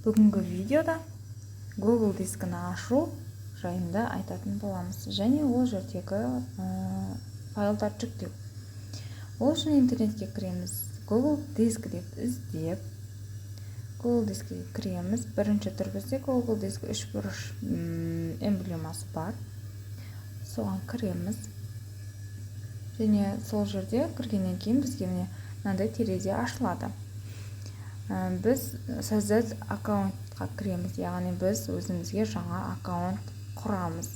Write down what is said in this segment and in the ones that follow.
Бүгінгі видеода Google дискіні ашу жайында айтатын боламыз, және ол жердегі файлдарды жүктеу. Ол үшін интернетке кіреміз, Google диск деп іздеп, Google дискіге кіреміз. Бірінші түр бізде Google диск 3 бұрыш эмблемасы бар. Соған кіреміз. Және сол жерде кіргеннен кейін бізге мынандай терезе ашылады. Біз создать аккаунтқа кіреміз, яғни біз өзімізге жаңа аккаунт құрамыз.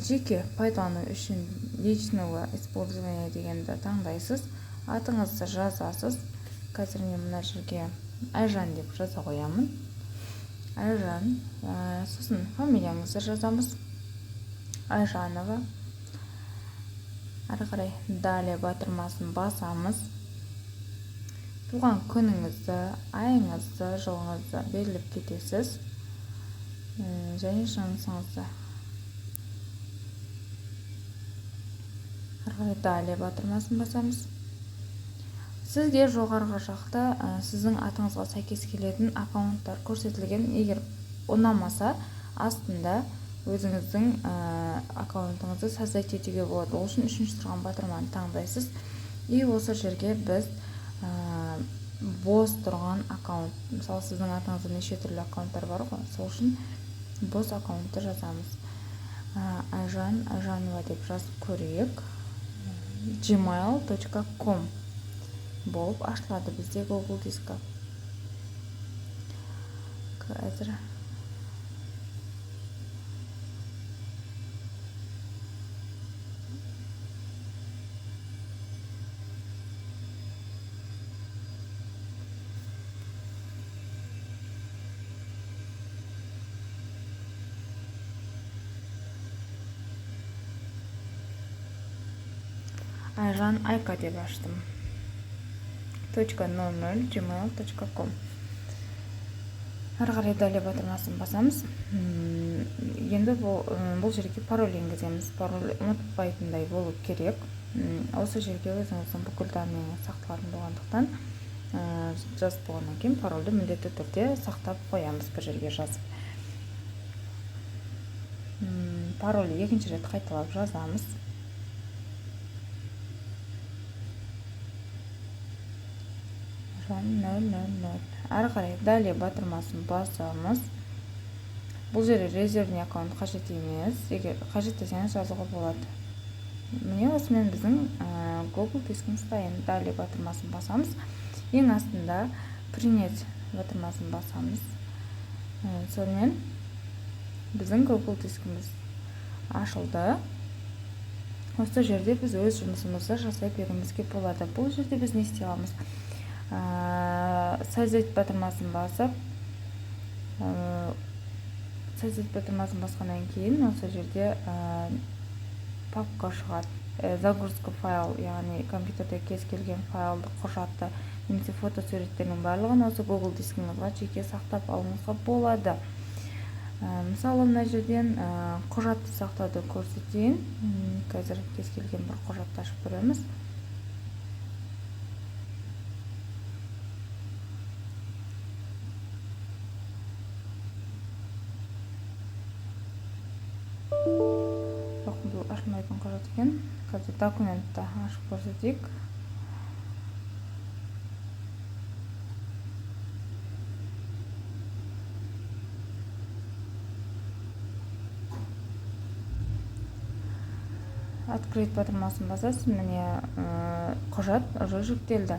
Жеке пайдалану үшін личного использования дегенді таңдайсыз, атыңызды жазасыз. Қазір мен мына жерге Айжан деп жаза қоямын. Айжан, сосын фамилияңызды жазамыз. Айжанова. Ары қарай далее батырмасын басамыз. Туған күніңізді, айыңызды, жылыңызды белгілеп кетесіз. Және жынысыңызды. Ары қарай далее батырмасын басамыз. Сізге жоғарғы жақта сіздің атыңызға сәйкес келетін аккаунттар көрсетілген. Егер ұнамаса, астында өзіңіздің аккаунтыңызды создать етуге болады. Ол үшін үшінші тұрған батырманы таңдайсыз. И осы жерге біз бос тұрған аккаунт, мысалы сіздің атыңызда неше түрлі аккаунттар бар ғой, сол үшін бос аккаунтты жазамыз. Айжанова деп жазып көрейік. gmail.com болып ашылады бізде Google дискі. Қазір Айжан Айка деп аштым. .00@gmail.com. Ары қарай далее батырмасын басамыз. Енді бұл жерге пароль енгіземіз. Пароль ұмытпайтындай болу керек. Осы жерге өзіңіздің бүкіл данныйыңыз сақталатын болғандықтан жазып болғаннан кейін парольді міндетті түрде сақтап қоямыз, бір жерге жазып. Пароль екінші рет қайталап жазамыз. Ары қарай далее батырмасын басамыз. Бұл жерде резервный аккаунт қажет емес. Егер қажет десеңіз жазуға болады. Міне осымен біздің Google дискіміз дайын. Далее батырмасын басамыз. Ең астында принять батырмасын басамыз. Сонымен біздің Google дискіміз ашылды. Осы жерде біз өз жұмысымызды жасай беруімізге болады. Бұл жерде біз не істей аламыз? Создать батырмасын басып, создать батырмасын басқаннан кейін осы жерде папка шығады. Загрузка файл, яғни компьютерде кез келген файлды, құжатты, немесе фото суреттерінің барлығын осы Google дискіңізге жеке сақтап алуыңызға болады. Мысалы, мына жерден құжатты сақтауды көрсетейін. Қазір кез келген бір құжатты ашып көреміз. Бұл ашылмайтын құжат екен. Қазір документті ашып көрсетейік. Открыть батырмасын басасыз, міне құжат уже жүктелді.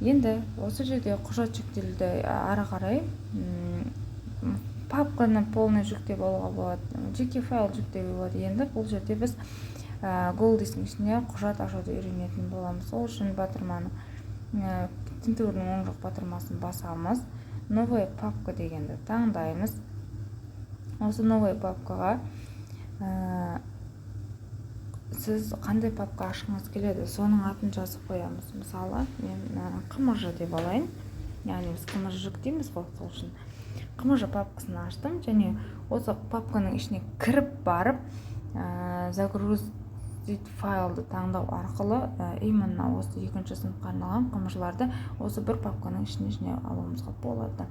Енді осы жерде құжат жүктелді, ары қарай папканы полный жүктеп алуға болады, жеке файл жүктеуге болады. Енді бұл жерде біз Google дискінің ішіне құжат ашуды үйренетін боламыз. Ол үшін батырманы тінтуірдің оң жақ батырмасын басамыз. Новая папка дегенді таңдаймыз. Осы новая папкаға сіз қандай папка ашқыңыз келеді, соның атын жазып қоямыз. Мысалы, мен қымыржы деп алайын. Яғни біз қымыржы жүктейміз ғой, сол үшін қымыржы папкасын аштым, және осы папканың ішіне кіріп барып, сөйтіп файлды таңдау арқылы именно осы екінші сыныпқа арналған қымыжларды осы бір папканың ішіне жинай алуымызға болады.